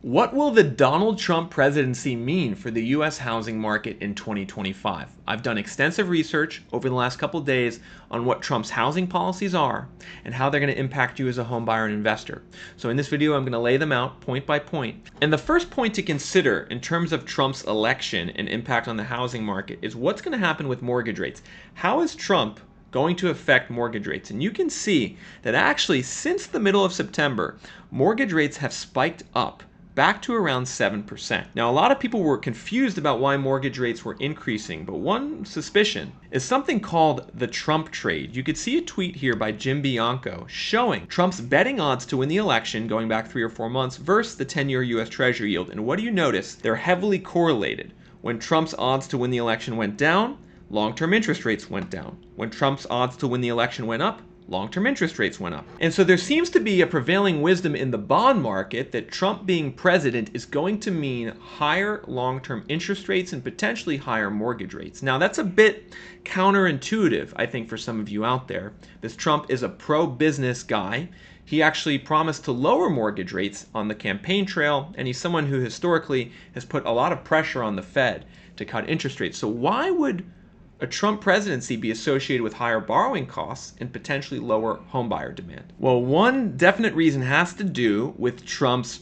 What will the Donald Trump presidency mean for the U.S. housing market in 2025? I've done extensive research over the last couple of days on what Trump's housing policies are and how they're going to impact you as a home buyer and investor. So in this video, I'm going to lay them out point by point. And the first point to consider in terms of Trump's election and impact on the housing market is what's going to happen with mortgage rates. How is Trump going to affect mortgage rates? And you can see that actually since the middle of September, mortgage rates have spiked up back to around 7%. Now, a lot of people were confused about why mortgage rates were increasing, but one suspicion is something called the Trump trade. You could see a tweet here by Jim Bianco showing Trump's betting odds to win the election going back 3 or 4 months versus the 10-year U.S. Treasury yield. And what do you notice? They're heavily correlated. When Trump's odds to win the election went down, long-term interest rates went down. When Trump's odds to win the election went up, long-term interest rates went up. And so there seems to be a prevailing wisdom in the bond market that Trump being president is going to mean higher long-term interest rates and potentially higher mortgage rates. Now, that's a bit counterintuitive, I think, for some of you out there. This Trump is a pro-business guy. He actually promised to lower mortgage rates on the campaign trail, and he's someone who historically has put a lot of pressure on the Fed to cut interest rates. So why would a Trump presidency be associated with higher borrowing costs and potentially lower homebuyer demand? Well, one definite reason has to do with Trump's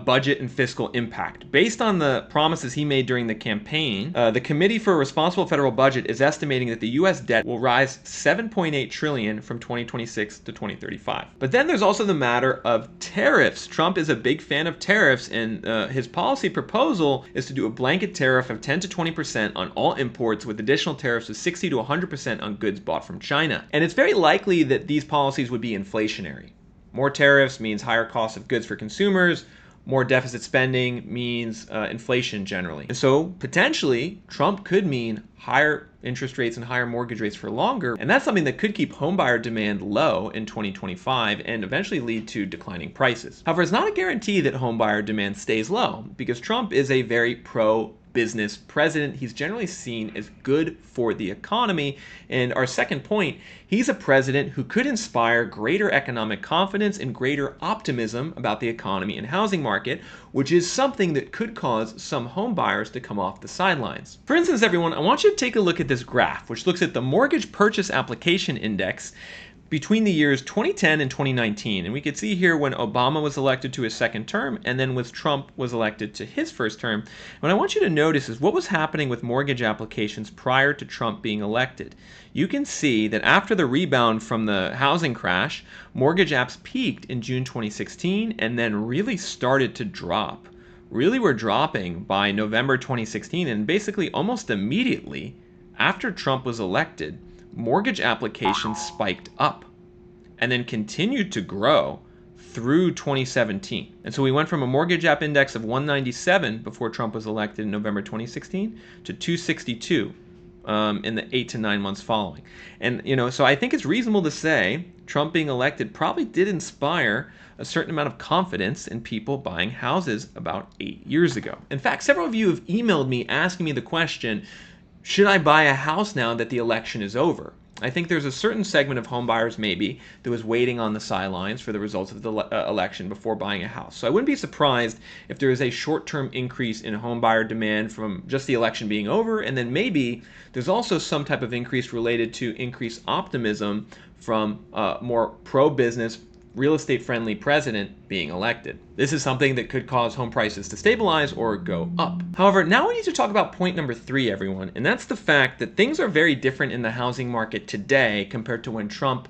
budget and fiscal impact. Based on the promises he made during the campaign, the Committee for a Responsible Federal Budget is estimating that the U.S. debt will rise $7.8 trillion from 2026 to 2035. But then there's also the matter of tariffs. Trump is a big fan of tariffs, and his policy proposal is to do a blanket tariff of 10 to 20% on all imports, with additional tariffs of 60 to 100% on goods bought from China. And it's very likely that these policies would be inflationary. More tariffs means higher costs of goods for consumers. More deficit spending means inflation generally. And so potentially Trump could mean higher interest rates and higher mortgage rates for longer. And that's something that could keep homebuyer demand low in 2025 and eventually lead to declining prices. However, it's not a guarantee that homebuyer demand stays low because Trump is a very pro-business president. He's generally seen as good for the economy. And our second point, he's a president who could inspire greater economic confidence and greater optimism about the economy and housing market, which is something that could cause some home buyers to come off the sidelines. For instance, everyone, I want you to take a look at this graph, which looks at the mortgage purchase application index between the years 2010 and 2019. And we could see here when Obama was elected to his second term and then when Trump was elected to his first term. What I want you to notice is what was happening with mortgage applications prior to Trump being elected. You can see that after the rebound from the housing crash, mortgage apps peaked in June 2016 and then really started to drop. Really were dropping by November 2016, and basically almost immediately after Trump was elected, mortgage applications spiked up and then continued to grow through 2017. And so we went from a mortgage app index of 197 before Trump was elected in November 2016 to 262 in the 8 to 9 months following. And, so I think it's reasonable to say Trump being elected probably did inspire a certain amount of confidence in people buying houses about 8 years ago. In fact, several of you have emailed me asking me the question, should I buy a house now that the election is over? I think there's a certain segment of home buyers maybe that was waiting on the sidelines for the results of the election before buying a house. So I wouldn't be surprised if there is a short-term increase in home buyer demand from just the election being over, and then maybe there's also some type of increase related to increased optimism from more pro-business, real estate friendly president being elected. This is something that could cause home prices to stabilize or go up. However, now we need to talk about point number 3, everyone, and that's the fact that things are very different in the housing market today compared to when Trump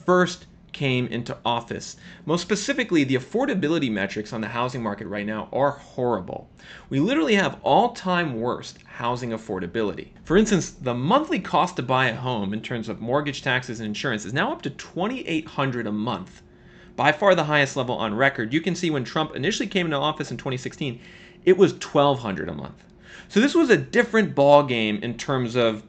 first came into office. Most specifically, the affordability metrics on the housing market right now are horrible. We literally have all-time worst housing affordability. For instance, the monthly cost to buy a home in terms of mortgage, taxes, and insurance is now up to $2,800 a month. By far the highest level on record. You can see when Trump initially came into office in 2016, it was $1,200 a month. So this was a different ball game in terms of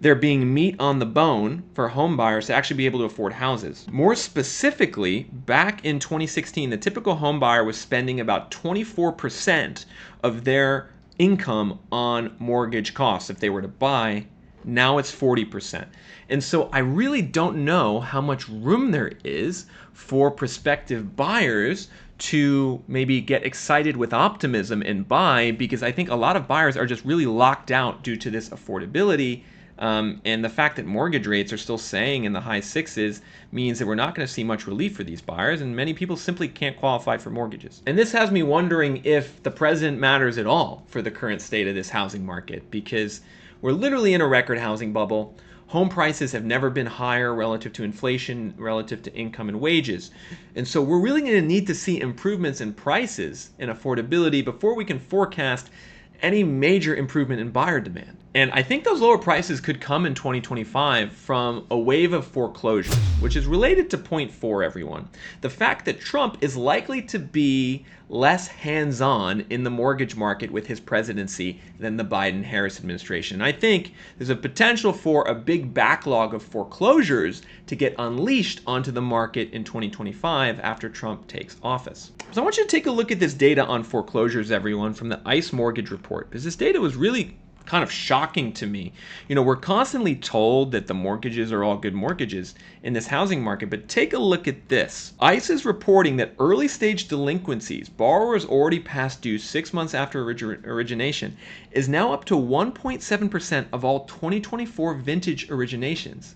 there being meat on the bone for home buyers to actually be able to afford houses. More specifically, back in 2016, the typical home buyer was spending about 24% of their income on mortgage costs if they were to buy. Now it's 40%. And so I really don't know how much room there is for prospective buyers to maybe get excited with optimism and buy, because I think a lot of buyers are just really locked out due to this affordability. And the fact that mortgage rates are still staying in the high sixes means that we're not going to see much relief for these buyers, and many people simply can't qualify for mortgages. And this has me wondering if the president matters at all for the current state of this housing market, because we're literally in a record housing bubble. Home prices have never been higher relative to inflation, relative to income and wages. And so we're really going to need to see improvements in prices and affordability before we can forecast any major improvement in buyer demand. And I think those lower prices could come in 2025 from a wave of foreclosures, which is related to point 4, everyone. The fact that Trump is likely to be less hands-on in the mortgage market with his presidency than the Biden-Harris administration. I think there's a potential for a big backlog of foreclosures to get unleashed onto the market in 2025 after Trump takes office. So I want you to take a look at this data on foreclosures, everyone, from the ICE mortgage report, because this data was really kind of shocking to me. You know, we're constantly told that the mortgages are all good mortgages in this housing market, but take a look at this. ICE is reporting that early stage delinquencies, borrowers already past due 6 months after origination, is now up to 1.7% of all 2024 vintage originations,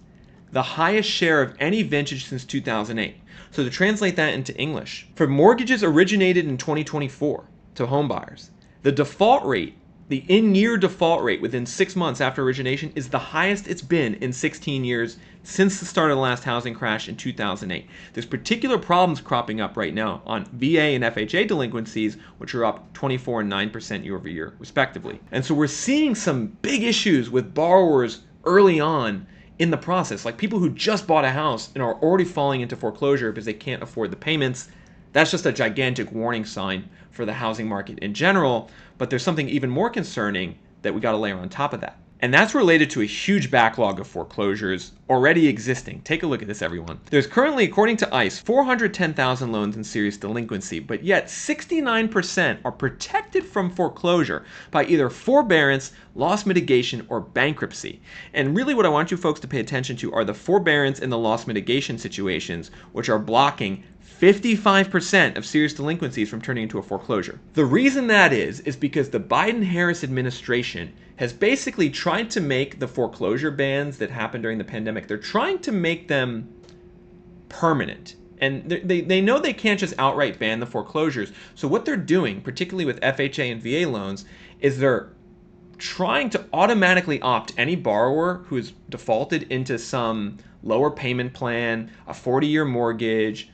the highest share of any vintage since 2008. So to translate that into English, for mortgages originated in 2024 to homebuyers, the default rate, the in-year default rate within 6 months after origination, is the highest it's been in 16 years since the start of the last housing crash in 2008. There's particular problems cropping up right now on VA and FHA delinquencies, which are up 24% and 9% year over year, respectively. And so we're seeing some big issues with borrowers early on in the process, like people who just bought a house and are already falling into foreclosure because they can't afford the payments. That's just a gigantic warning sign for the housing market in general, but there's something even more concerning that we got to layer on top of that. And that's related to a huge backlog of foreclosures already existing. Take a look at this, everyone. There's currently, according to ICE, 410,000 loans in serious delinquency, but yet 69% are protected from foreclosure by either forbearance, loss mitigation, or bankruptcy. And really what I want you folks to pay attention to are the forbearance and the loss mitigation situations, which are blocking 55% of serious delinquencies from turning into a foreclosure. The reason that is because the Biden-Harris administration has basically tried to make the foreclosure bans that happened during the pandemic, they're trying to make them permanent. And they know they can't just outright ban the foreclosures. So what they're doing, particularly with FHA and VA loans, is they're trying to automatically opt any borrower who's defaulted into some lower payment plan, a 40-year mortgage.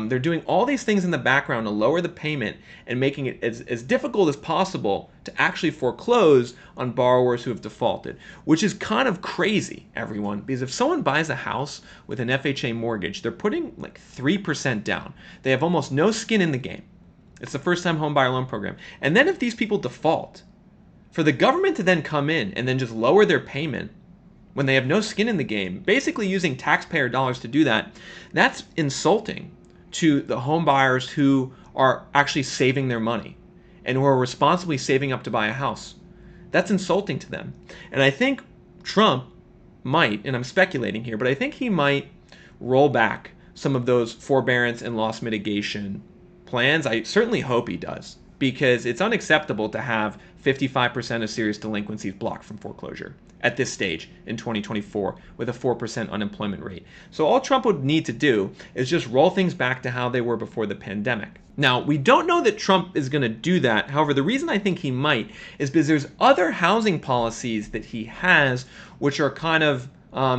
They're doing all these things in the background to lower the payment and making it as difficult as possible to actually foreclose on borrowers who have defaulted, which is kind of crazy, everyone, because if someone buys a house with an FHA mortgage, they're putting like 3% down. They have almost no skin in the game. It's the first-time home buyer loan program. And then if these people default, for the government to then come in and then just lower their payment when they have no skin in the game, basically using taxpayer dollars to do that, that's insulting to the home buyers who are actually saving their money and who are responsibly saving up to buy a house. That's insulting to them. And I think Trump might, and I'm speculating here, but I think he might roll back some of those forbearance and loss mitigation plans. I certainly hope he does, because it's unacceptable to have 55% of serious delinquencies blocked from foreclosure at this stage in 2024 with a 4% unemployment rate. So all Trump would need to do is just roll things back to how they were before the pandemic. Now, we don't know that Trump is going to do that. However, the reason I think he might is because there's other housing policies that he has which are kind of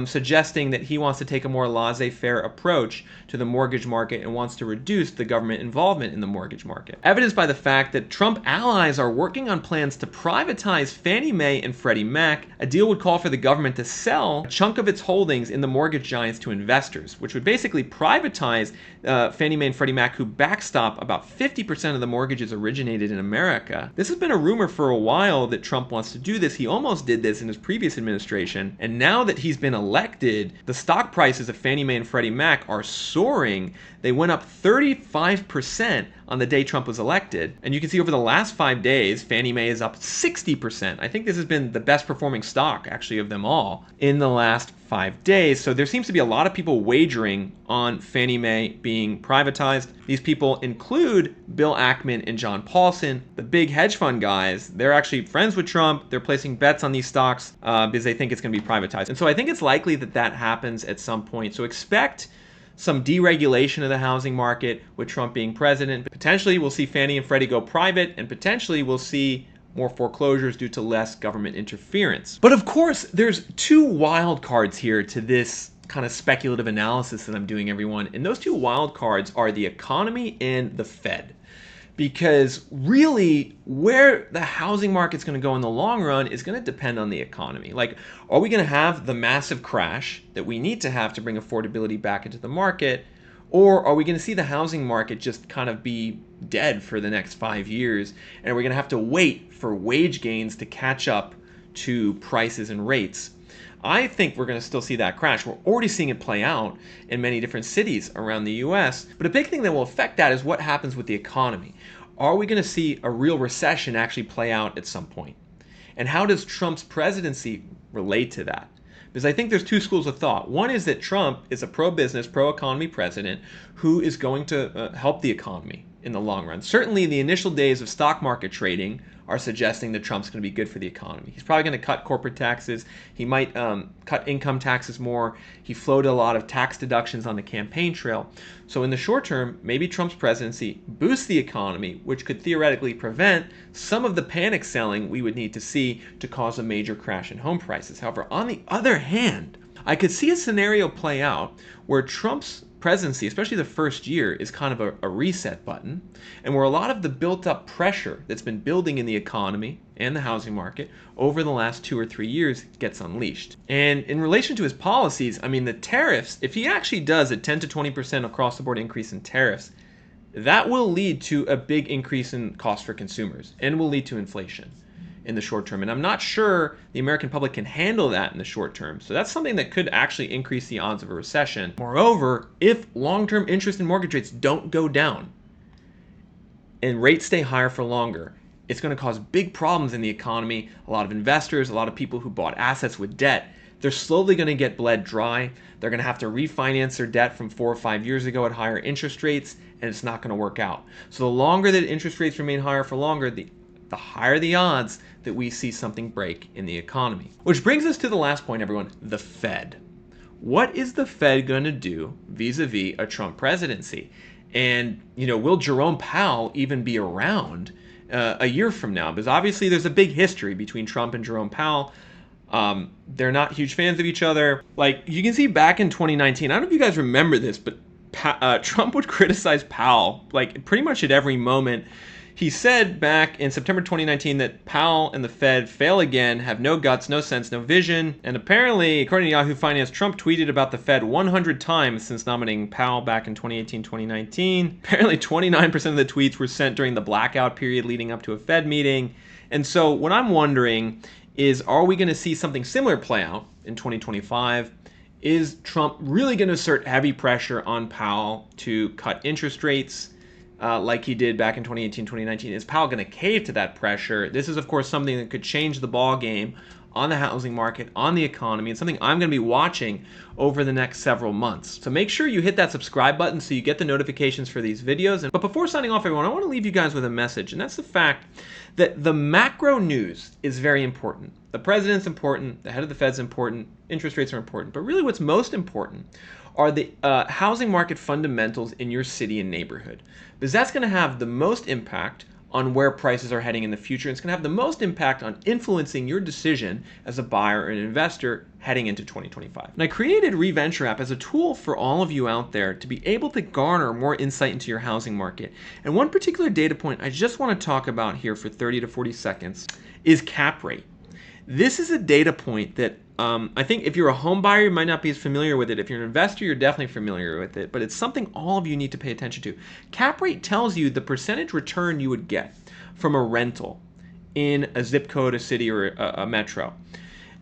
suggesting that he wants to take a more laissez-faire approach to the mortgage market and wants to reduce the government involvement in the mortgage market. Evidenced by the fact that Trump allies are working on plans to privatize Fannie Mae and Freddie Mac. A deal would call for the government to sell a chunk of its holdings in the mortgage giants to investors, which would basically privatize Fannie Mae and Freddie Mac, who backstop about 50% of the mortgages originated in America. This has been a rumor for a while that Trump wants to do this. He almost did this in his previous administration, and now that he's been elected, the stock prices of Fannie Mae and Freddie Mac are soaring. They went up 35% on the day Trump was elected. And you can see over the last 5 days, Fannie Mae is up 60%. I think this has been the best performing stock, actually, of them all in the last 5 days. So there seems to be a lot of people wagering on Fannie Mae being privatized. These people include Bill Ackman and John Paulson, the big hedge fund guys. They're actually friends with Trump. They're placing bets on these stocks because they think it's going to be privatized. And so I think it's likely that that happens at some point. So expect some deregulation of the housing market with Trump being president. Potentially we'll see Fannie and Freddie go private, and potentially we'll see more foreclosures due to less government interference. But of course, there's two wild cards here to this kind of speculative analysis that I'm doing, everyone. And those two wild cards are the economy and the Fed. Because really, where the housing market's going to go in the long run is going to depend on the economy. Like, are we going to have the massive crash that we need to have to bring affordability back into the market? Or are we going to see the housing market just kind of be dead for the next 5 years? And are we going to have to wait for wage gains to catch up to prices and rates? I think we're going to still see that crash. We're already seeing it play out in many different cities around the US. But a big thing that will affect that is what happens with the economy. Are we going to see a real recession actually play out at some point? And how does Trump's presidency relate to that? Because I think there's two schools of thought. One is that Trump is a pro-business, pro-economy president who is going to help the economy in the long run. Certainly the initial days of stock market trading are suggesting that Trump's going to be good for the economy. He's probably going to cut corporate taxes. He might cut income taxes more. He floated a lot of tax deductions on the campaign trail. So in the short term, maybe Trump's presidency boosts the economy, which could theoretically prevent some of the panic selling we would need to see to cause a major crash in home prices. However, on the other hand, I could see a scenario play out where Trump's presidency, especially the first year, is kind of a reset button, and where a lot of the built-up pressure that's been building in the economy and the housing market over the last 2 or 3 years gets unleashed. And in relation to his policies, I mean, the tariffs, if he actually does a 10 to 20% across-the-board increase in tariffs, that will lead to a big increase in cost for consumers and will lead to inflation in the short term. And I'm not sure the American public can handle that in the short term. So that's something that could actually increase the odds of a recession. Moreover, if long-term interest and mortgage rates don't go down and rates stay higher for longer, it's going to cause big problems in the economy. A lot of investors, a lot of people who bought assets with debt, they're slowly going to get bled dry. They're going to have to refinance their debt from 4 or 5 years ago at higher interest rates, and it's not going to work out. So the longer that interest rates remain higher for longer, the higher the odds that we see something break in the economy. Which brings us to the last point, everyone, the Fed. What is the Fed going to do vis-a-vis a Trump presidency? And, will Jerome Powell even be around a year from now? Because obviously there's a big history between Trump and Jerome Powell. They're not huge fans of each other. Like, you can see back in 2019, I don't know if you guys remember this, but Trump would criticize Powell, like, pretty much at every moment. He said back in September 2019 that Powell and the Fed fail again, have no guts, no sense, no vision. And apparently, according to Yahoo Finance, Trump tweeted about the Fed 100 times since nominating Powell back in 2018-2019. Apparently, 29% of the tweets were sent during the blackout period leading up to a Fed meeting. And so what I'm wondering is, are we going to see something similar play out in 2025? Is Trump really going to assert heavy pressure on Powell to cut interest rates? Like he did back in 2018-2019? Is Powell going to cave to that pressure? This is, of course, something that could change the ball game on the housing market, on the economy, and something I'm going to be watching over the next several months. So make sure you hit that subscribe button so you get the notifications for these videos. But before signing off, everyone, I want to leave you guys with a message, and that's the fact that the macro news is very important. The president's important, the head of the Fed's important, interest rates are important, but really what's most important are the housing market fundamentals in your city and neighborhood. Because that's going to have the most impact on where prices are heading in the future. It's going to have the most impact on influencing your decision as a buyer or an investor heading into 2025. And I created ReVenture app as a tool for all of you out there to be able to garner more insight into your housing market. And one particular data point I just want to talk about here for 30 to 40 seconds is cap rate. This is a data point that I think if you're a home buyer, you might not be as familiar with it. If you're an investor, you're definitely familiar with it, but it's something all of you need to pay attention to. Cap rate tells you the percentage return you would get from a rental in a zip code, a city, or a metro.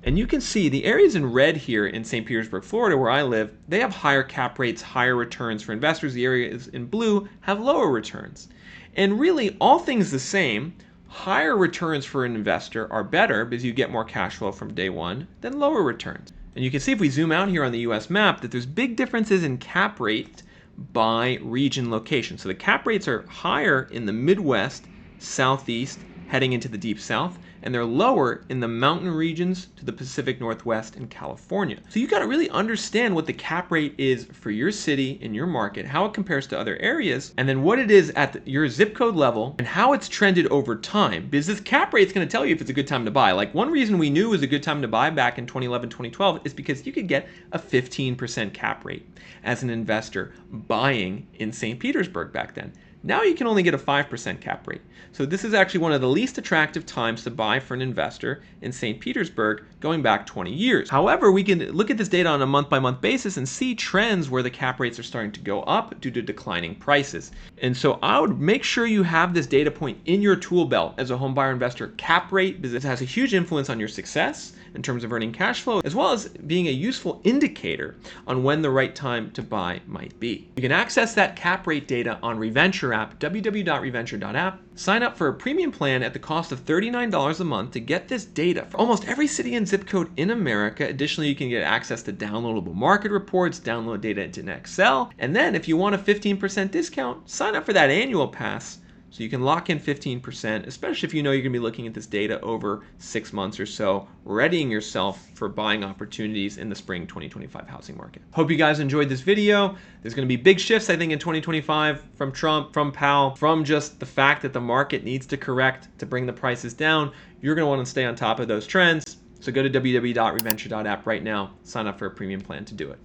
And you can see the areas in red here in St. Petersburg, Florida, where I live, they have higher cap rates, higher returns for investors. The areas in blue have lower returns. And really, all things the same, higher returns for an investor are better because you get more cash flow from day one than lower returns. And you can see if we zoom out here on the US map that there's big differences in cap rate by region location. So the cap rates are higher in the Midwest, Southeast, heading into the Deep South, and they're lower in the mountain regions to the Pacific Northwest and California. So you got to really understand what the cap rate is for your city in your market, how it compares to other areas, and then what it is at your zip code level and how it's trended over time. Because this cap rate is going to tell you if it's a good time to buy. Like one reason we knew it was a good time to buy back in 2011, 2012 is because you could get a 15% cap rate as an investor buying in St. Petersburg back then. Now you can only get a 5% cap rate. So this is actually one of the least attractive times to buy for an investor in St. Petersburg going back 20 years. However, we can look at this data on a month-by-month basis and see trends where the cap rates are starting to go up due to declining prices. And so I would make sure you have this data point in your tool belt as a home buyer investor. Cap rate, because it has a huge influence on your success in terms of earning cash flow, as well as being a useful indicator on when the right time to buy might be. You can access that cap rate data on Reventure app, www.reventure.app. Sign up for a premium plan at the cost of $39 a month to get this data for almost every city and zip code in America. Additionally, you can get access to downloadable market reports, download data into an Excel, and then if you want a 15% discount, sign up for that annual pass. So you can lock in 15%, especially if you know you're going to be looking at this data over 6 months or so, readying yourself for buying opportunities in the spring 2025 housing market. Hope you guys enjoyed this video. There's going to be big shifts, I think, in 2025 from Trump, from Powell, from just the fact that the market needs to correct to bring the prices down. You're going to want to stay on top of those trends. So go to www.reventure.app right now, sign up for a premium plan to do it.